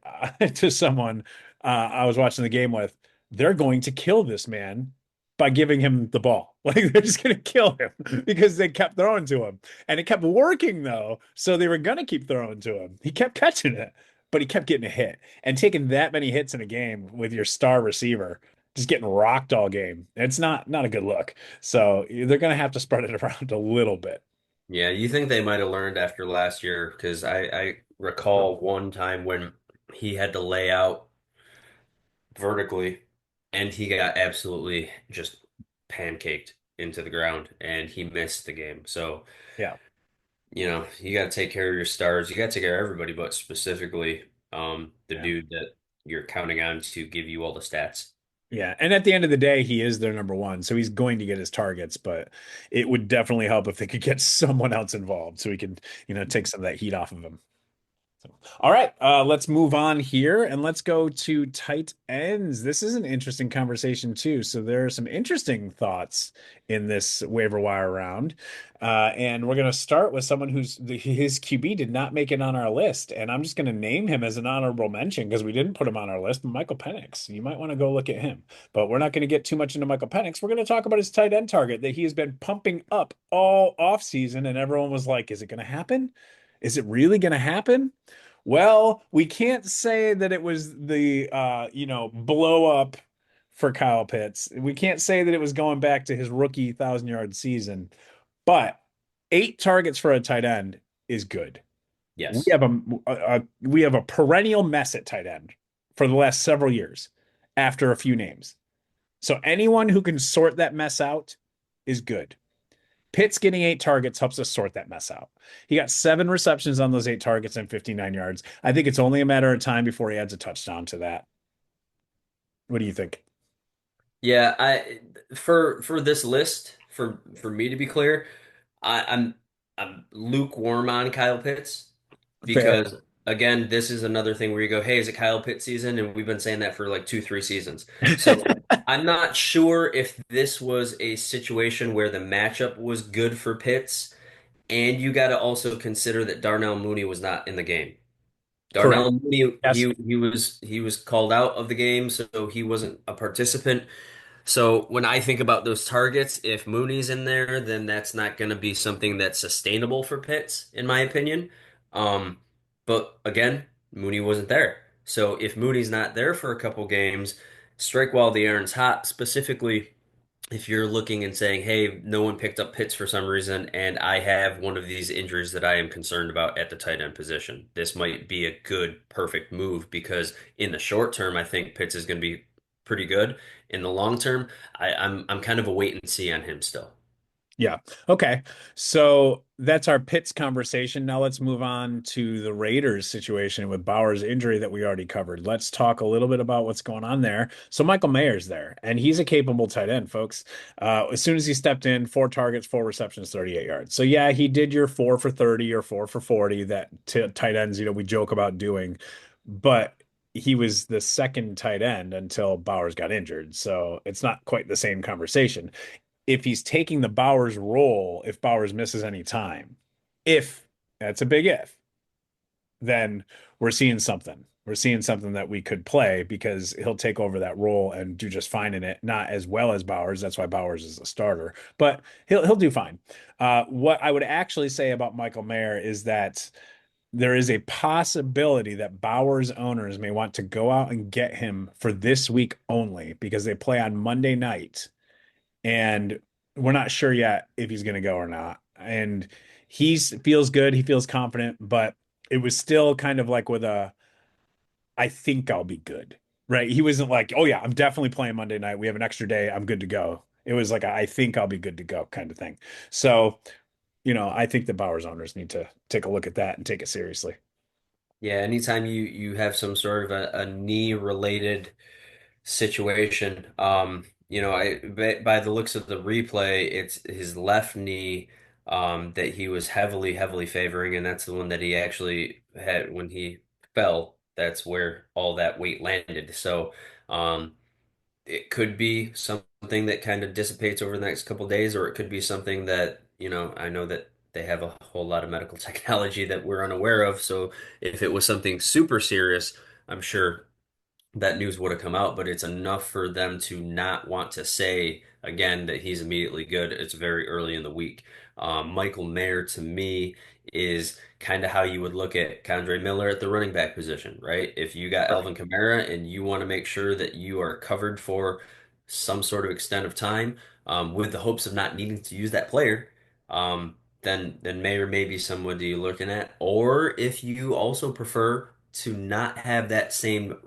to someone I was watching the game with, they're going to kill this man by giving him the ball. Like they're just going to kill him because they kept throwing to him. And it kept working though. So they were going to keep throwing to him. He kept catching it, but he kept getting a hit. And taking that many hits in a game with your star receiver, just getting rocked all game. It's not a good look. So they're going to have to spread it around a little bit. Yeah, you think they might have learned after last year because I recall one time when he had to lay out vertically and he got absolutely just pancaked into the ground and he missed the game. So Yeah. you got to take care of your stars. You got to take care of everybody, but specifically the Yeah. dude that you're counting on to give you all the stats. Yeah, and at the end of the day, he is their number one, so he's going to get his targets. But it would definitely help if they could get someone else involved, so he could, take some of that heat off of him. So, all right, let's move on here and let's go to tight ends. This is an interesting conversation too. So there are some interesting thoughts in this waiver wire round, and we're going to start with someone his QB did not make it on our list, and I'm just going to name him as an honorable mention because we didn't put him on our list. Michael Penix. You might want to go look at him, but we're not going to get too much into Michael Penix. We're going to talk about his tight end target that he has been pumping up all offseason, and everyone was like, "Is it going to happen? Is it really going to happen?" Well, we can't say that it was the blow up for Kyle Pitts. We can't say that it was going back to his rookie 1,000-yard season, but 8 targets for a tight end is good. We Yes. have a perennial mess at tight end for the last several years after a few names. So anyone who can sort that mess out is good. Pitts getting 8 targets helps us sort that mess out. He got 7 receptions on those 8 targets and 59 yards. I think it's only a matter of time before he adds a touchdown to that. What do you think? Yeah, I for this list, for me to be clear, I'm lukewarm on Kyle Pitts Fair. because again, this is another thing where you go, hey, is it Kyle Pitts season? And we've been saying that for like 2, 3 seasons. So I'm not sure if this was a situation where the matchup was good for Pitts, and you got to also consider that Darnell Mooney was not in the game. Correct. Darnell Mooney, Yes. he was called out of the game, so he wasn't a participant. So when I think about those targets, if Mooney's in there, then that's not going to be something that's sustainable for Pitts, in my opinion. Um, but again, Mooney wasn't there. So if Mooney's not there for a couple games, strike while the iron's hot, specifically if you're looking and saying, hey, no one picked up Pitts for some reason, and I have one of these injuries that I am concerned about at the tight end position, this might be a good, perfect move because in the short term, I think Pitts is going to be pretty good. In the long term, I'm kind of a wait and see on him still. Yeah. Okay. So that's our Pitts conversation. Now let's move on to the Raiders situation with Bauer's injury that we already covered. Let's talk a little bit about what's going on there. So Michael Mayer's there, and he's a capable tight end, folks. As soon as he stepped in, 4 targets, 4 receptions, 38 yards. So yeah, he did your 4 for 30 or 4 for 40 that t tight ends, we joke about doing, but he was the second tight end until Bowers got injured. So it's not quite the same conversation if he's taking the Bowers role, if Bowers misses any time, if that's a big if, then we're seeing something. We're seeing something that we could play because he'll take over that role and do just fine in it. Not as well as Bowers. That's why Bowers is a starter, but he'll do fine. What I would actually say about Michael Mayer is that there is a possibility that Bowers owners may want to go out and get him for this week only because they play on Monday night and we're not sure yet if he's going to go or not. And he feels good, he feels confident, but it was still kind of like with a I think I'll be good. Right? He wasn't like, "Oh yeah, I'm definitely playing Monday night. We have an extra day. I'm good to go." It was like I think I'll be good to go kind of thing. So, I think the Bowers owners need to take a look at that and take it seriously. Yeah, anytime you have some sort of a knee related situation, by the looks of the replay, it's his left knee that he was heavily favoring, and that's the one that he actually had when he fell. That's where all that weight landed. So it could be something that kind of dissipates over the next couple days, or it could be something that, I know that they have a whole lot of medical technology that we're unaware of. So if it was something super serious, I'm sure that news would have come out, but it's enough for them to not want to say again that he's immediately good. It's very early in the week. Michael Mayer to me is kind of how you would look at Condre Miller at the running back position, right? If you got Right. Alvin Kamara and you want to make sure that you are covered for some sort of extent of time, with the hopes of not needing to use that player, then Mayer may be somebody you're looking at. Or if you also prefer to not have that same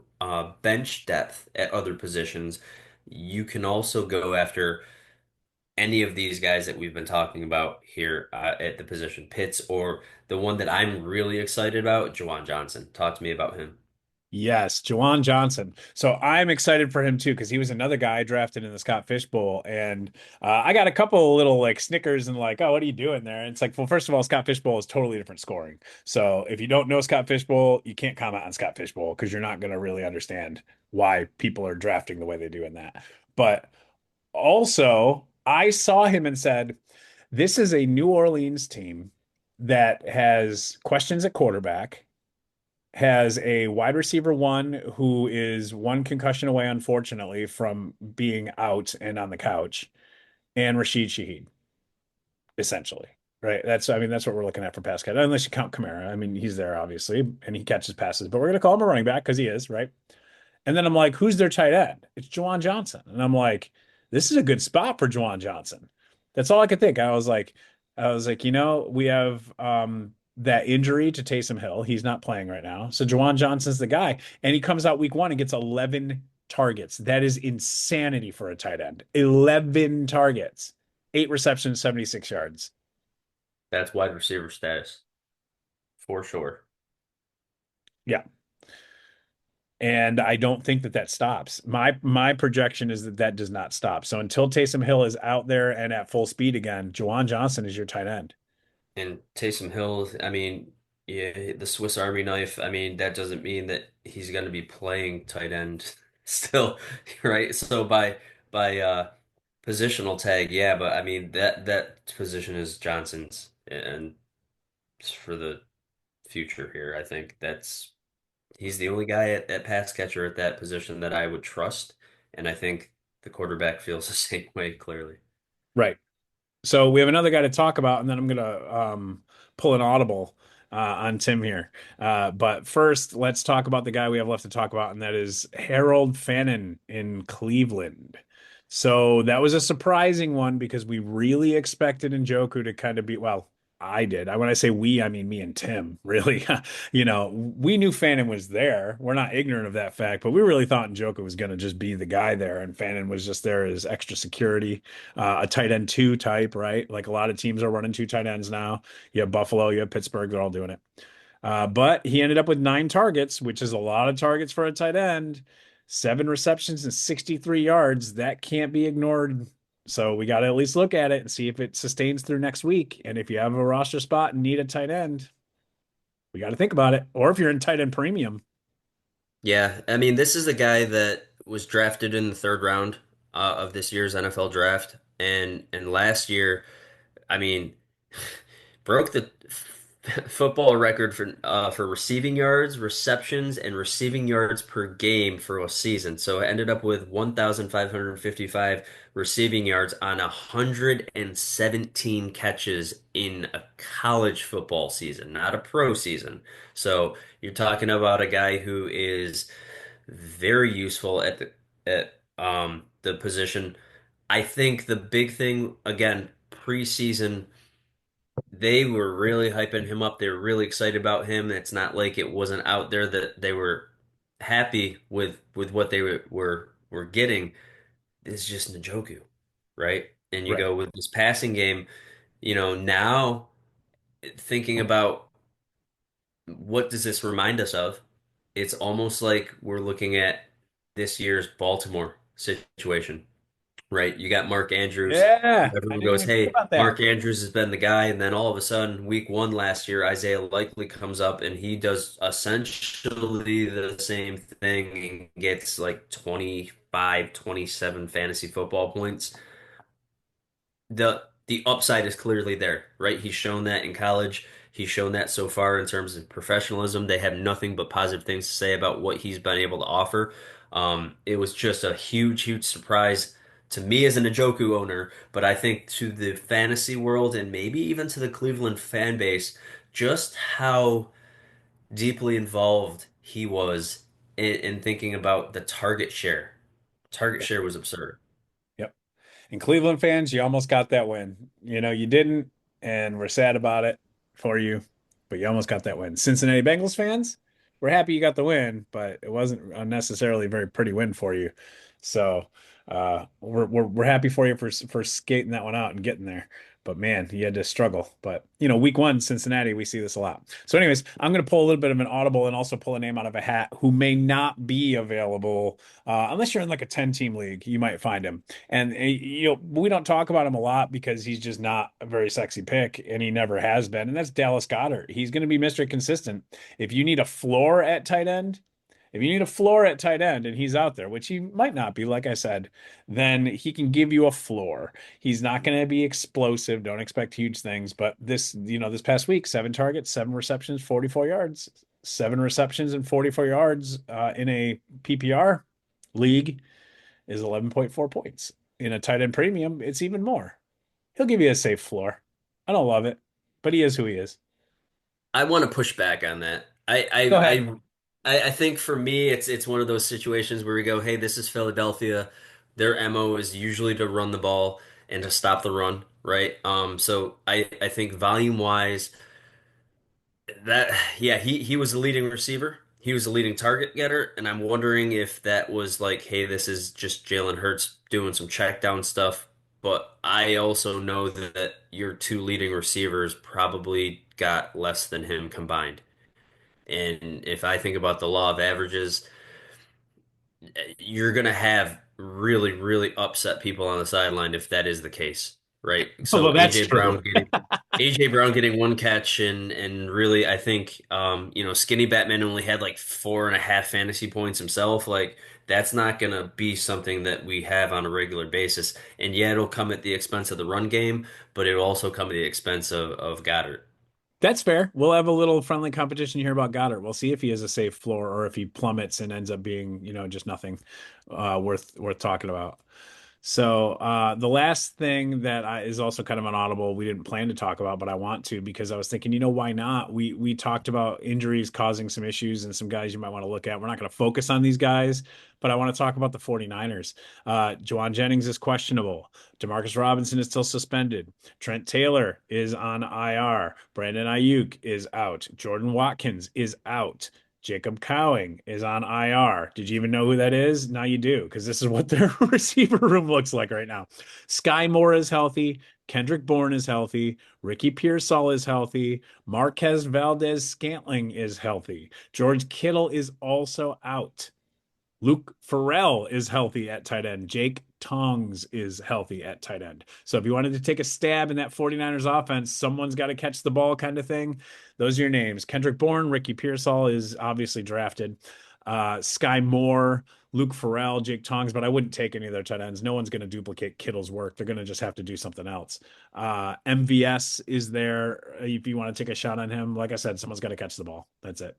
bench depth at other positions, you can also go after any of these guys that we've been talking about here at the position, Pitts, or the one that I'm really excited about, Jawan Johnson. Talk to me about him. Yes, Juwan Johnson. So I'm excited for him too because he was another guy drafted in the Scott Fish Bowl, and I got a couple of little like snickers and like, oh, what are you doing there? And it's like, well, first of all, Scott Fish Bowl is totally different scoring. So if you don't know Scott Fish Bowl, you can't comment on Scott Fish Bowl because you're not going to really understand why people are drafting the way they do in that. But also, I saw him and said, this is a New Orleans team that has questions at quarterback, has a wide receiver one who is one concussion away, unfortunately, from being out and on the couch, and Rashid Shaheed, essentially. Right. That's what we're looking at for pass catch, unless you count Kamara. I mean, he's there obviously, and he catches passes, but we're gonna call him a running back because he is, right? And then I'm like, who's their tight end? It's Juwan Johnson. And I'm like, this is a good spot for Juwan Johnson. That's all I could think. I was like, we have that injury to Taysom Hill. He's not playing right now. So Juwan Johnson's the guy. And he comes out week 1 and gets 11 targets. That is insanity for a tight end. 11 targets, 8 receptions, 76 yards. That's wide receiver status for sure. Yeah. And I don't think that that stops. My projection is that that does not stop. So until Taysom Hill is out there and at full speed again, Juwan Johnson is your tight end. And Taysom Hill, I mean, yeah, the Swiss Army knife. I mean, that doesn't mean that he's going to be playing tight end still, right? So by positional tag, yeah, but I mean that position is Johnson's, and for the future here, I think that's he's the only guy at pass catcher at that position that I would trust, and I think the quarterback feels the same way clearly. Right. So we have another guy to talk about, and then I'm gonna pull an audible on Tim here. But first, let's talk about the guy we have left to talk about, and that is Harold Fannin in Cleveland. So that was a surprising one because we really expected Njoku to kind of be, well, I did. When I say we, I mean me and Tim, really. We knew Fannin was there. We're not ignorant of that fact, but we really thought Njoku was going to just be the guy there, and Fannin was just there as extra security, a tight end two type, right? Like a lot of teams are running two tight ends now. You have Buffalo, you have Pittsburgh, they're all doing it. But he ended up with 9 targets, which is a lot of targets for a tight end, 7 receptions and 63 yards. That can't be ignored. So we got to at least look at it and see if it sustains through next week. And if you have a roster spot and need a tight end, we got to think about it. Or if you're in tight end premium. Yeah, I mean, this is a guy that was drafted in the third round of this year's NFL draft, and last year, I mean, broke the football record for receiving yards, receptions, and receiving yards per game for a season. So it ended up with 1,555 receiving yards on 117 catches in a college football season, not a pro season. So you're talking about a guy who is very useful at the position. I think the big thing again, preseason, they were really hyping him up. They were really excited about him. It's not like it wasn't out there that they were happy with what they were getting. It's just Njoku, right? And you Right. go with this passing game, now thinking about what does this remind us of? It's almost like we're looking at this year's Baltimore situation, right? You got Mark Andrews. Yeah. I Everyone didn't goes, even think "Hey, about that. Mark Andrews has been the guy," and then all of a sudden, week one last year, Isaiah Likely comes up and he does essentially the same thing and gets like 25, 27 fantasy football points. The upside is clearly there, right? He's shown that in college. He's shown that so far in terms of professionalism. They have nothing but positive things to say about what he's been able to offer. It was just a huge, huge surprise to me as an Njoku owner, but I think to the fantasy world and maybe even to the Cleveland fan base, just how deeply involved he was in thinking about the target share. Target Yep. share was absurd. Yep. And Cleveland fans, you almost got that win. You didn't, and we're sad about it for you, but you almost got that win. Cincinnati Bengals fans, we're happy you got the win, but it wasn't unnecessarily a very pretty win for you. So we're happy for you for skating that one out and getting there. But man, you had to struggle. But week one, Cincinnati, we see this a lot. So, anyways, I'm going to pull a little bit of an audible and also pull a name out of a hat who may not be available unless you're in like a 10-team league. You might find him. And we don't talk about him a lot because he's just not a very sexy pick, and he never has been. And that's Dallas Goedert. He's going to be Mr. Consistent. If you need a floor at tight end, if you need a floor at tight end and he's out there, which he might not be, like I said, then he can give you a floor. He's not going to be explosive. Don't expect huge things. But this past week, 7 targets, 7 receptions, 44 yards, 7 receptions and 44 yards in a PPR league is 11.4 points. In a tight end premium, it's even more. He'll give you a safe floor. I don't love it, but he is who he is. I want to push back on that. Go ahead. I think for me, it's one of those situations where we go, hey, this is Philadelphia. Their MO is usually to run the ball and to stop the run, right? So I think volume wise, that yeah, he was the leading receiver. He was the leading target getter, and I'm wondering if that was like, hey, this is just Jalen Hurts doing some check down stuff. But I also know that your two leading receivers probably got less than him combined. And if I think about the law of averages, you're going to have really, really upset people on the sideline if that is the case, right? Although So that's true. AJ Brown getting one catch and really I think Skinny Batman only had like 4.5 fantasy points himself. Like that's not gonna be something that we have on a regular basis. And yeah, it'll come at the expense of the run game, but it'll also come at the expense of Goddard. That's fair. We'll have a little friendly competition here about Goddard. We'll see if he has a safe floor or if he plummets and ends up being, just nothing worth talking about. So the last thing that is also kind of an audible we didn't plan to talk about, but I want to because I was thinking, why not? We talked about injuries causing some issues and some guys you might want to look at. We're not going to focus on these guys, but I want to talk about the 49ers. Juwan Jennings is questionable. Demarcus Robinson is still suspended. Trent Taylor is on IR. Brandon Ayuk is out. Jordan Watkins is out. Jacob Cowing is on IR. Did you even know who that is? Now you do, because this is what their receiver room looks like right now. Sky Moore is healthy. Kendrick Bourne is healthy. Ricky Pearsall is healthy. Marquez Valdez Scantling is healthy. George Kittle is also out. Luke Farrell is healthy at tight end. Jake Tongs is healthy at tight end. So if you wanted to take a stab in that 49ers offense, someone's got to catch the ball kind of thing. Those are your names. Kendrick Bourne, Ricky Pearsall is obviously drafted. Sky Moore, Luke Farrell, Jake Tongs, but I wouldn't take any of their tight ends. No one's going to duplicate Kittle's work. They're going to just have to do something else. MVS is there if you want to take a shot on him. Like I said, someone's got to catch the ball. That's it.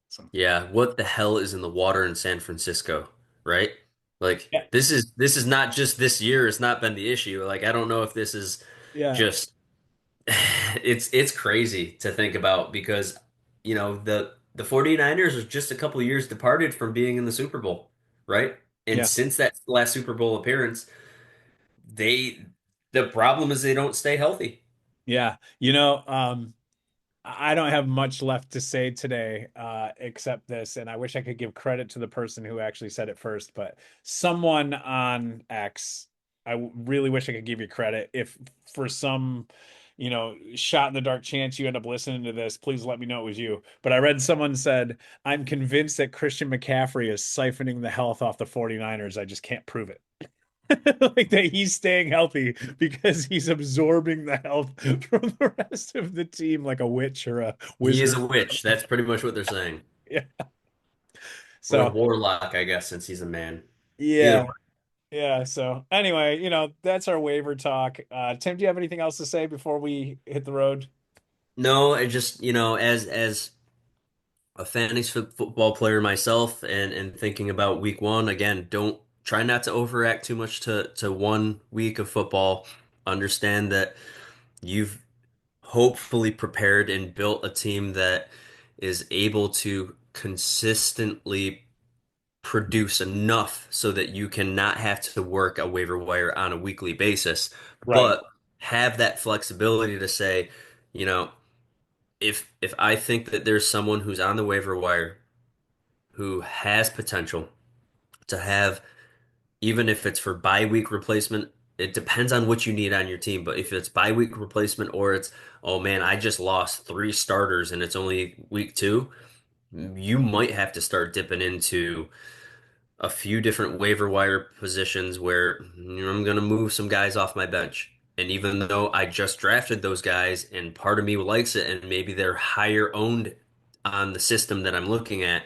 So Yeah, what the hell is in the water in San Francisco, right? Like yeah, this is not just this year, it's not been the issue. Like I don't know if this is yeah, just it's crazy to think about because the 49ers are just a couple years departed from being in the Super Bowl, right? And yeah. since that last Super Bowl appearance, they the problem is they don't stay healthy. Yeah. I don't have much left to say today, except this, and I wish I could give credit to the person who actually said it first, but someone on X, really wish I could give you credit. If for some, shot in the dark chance you end up listening to this, please let me know it was you. But I read someone said, I'm convinced that Christian McCaffrey is siphoning the health off the 49ers. I just can't prove it. Like that he's staying healthy because he's absorbing the health from the rest of the team like a witch or a He is wizard. a witch. That's pretty much what they're saying. Yeah. Or a So, warlock, I guess, since he's a man. Either yeah. way. Yeah. So, anyway, that's our waiver talk. Tim, do you have anything else to say before we hit the road? No, I just, as a fantasy football player myself and thinking about week one, again, don't try not to overact too much to one week of football. Understand that you've hopefully prepared and built a team that is able to consistently produce enough so that you cannot have to work a waiver wire on a weekly basis, Right. but have that flexibility to say, you know, if I think that there's someone who's on the waiver wire who has potential to have, even if it's for bye week replacement, it depends on what you need on your team. But if it's bye week replacement or it's, oh man, I just lost three starters and it's only week two, you might have to start dipping into a few different waiver wire positions where I'm going to move some guys off my bench. And even though I just drafted those guys and part of me likes it and maybe they're higher owned on the system that I'm looking at,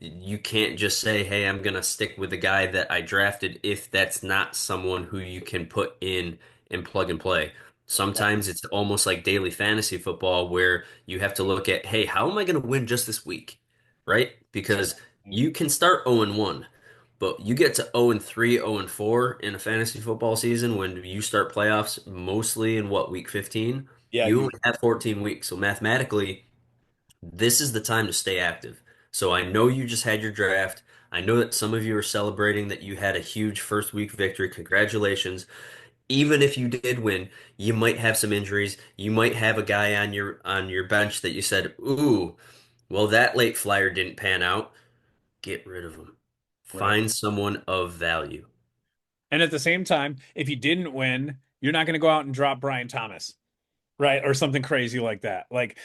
you can't just say, hey, I'm going to stick with the guy that I drafted if that's not someone who you can put in and plug and play. Sometimes it's almost like daily fantasy football where you have to look at, hey, how am I going to win just this week? Right? Because you can start 0-1, but you get to 0-3, 0-4 in a fantasy football season when you start playoffs mostly in what, week 15? Yeah, You you only have 14 weeks. So mathematically, this is the time to stay active. So I know you just had your draft. I know that some of you are celebrating that you had a huge first week victory. Congratulations. Even if you did win, you might have some injuries. You might have a guy on your bench that you said, "Ooh, well that late flyer didn't pan out." Get rid of him. right. Find someone of value. And at the same time, if you didn't win, you're not going to go out and drop Brian Thomas, right? Or something crazy like that. Like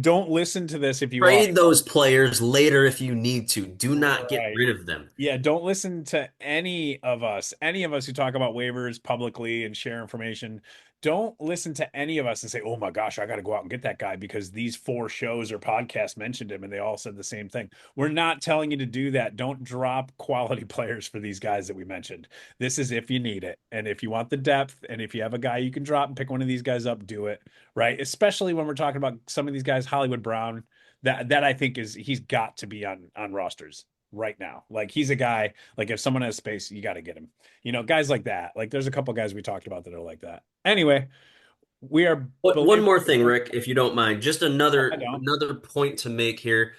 don't listen to this if you are. Trade those players later if you need to. Do not get Right. rid of them. Yeah, don't listen to any of us who talk about waivers publicly and share information. Don't listen to any of us and say, "Oh my gosh, I got to go out and get that guy because these four shows or podcasts mentioned him and they all said the same thing." We're not telling you to do that. Don't drop quality players for these guys that we mentioned. This is if you need it. And if you want the depth and if you have a guy you can drop and pick one of these guys up, do it, right? Especially when we're talking about some of these guys, Hollywood Brown, that I think is he's got to be on rosters. right now. Like he's a guy, like if someone has space, you got to get him. Guys like that. Like there's a couple guys we talked about that are like that. Anyway, we are One belaboring more the thing, point. Rick, if you don't mind, just I another don't. another point to make here.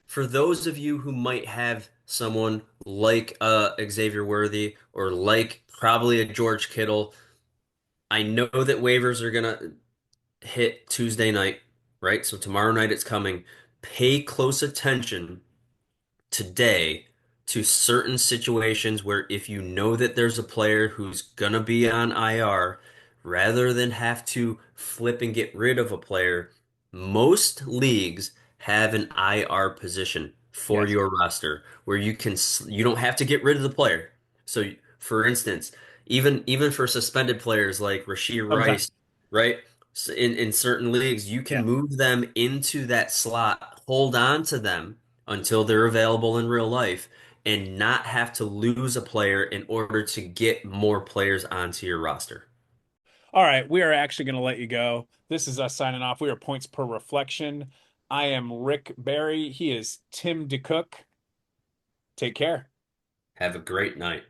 For those of you who might have someone like Xavier Worthy or like probably a George Kittle, I know that waivers are gonna hit Tuesday night, right? So tomorrow night it's coming. Pay close attention today to certain situations where if you know that there's a player who's gonna be on IR, rather than have to flip and get rid of a player, most leagues have an IR position for Yes. your roster where you don't have to get rid of the player. So for instance, even for suspended players like Rashee Sometimes. Rice, right? In certain leagues, you can Yeah. move them into that slot, hold on to them until they're available in real life and not have to lose a player in order to get more players onto your roster. All right, we are actually going to let you go. This is us signing off. We are Points Per Reflection. I am Rick Barry. He is Tim DeCook. Take care. Have a great night.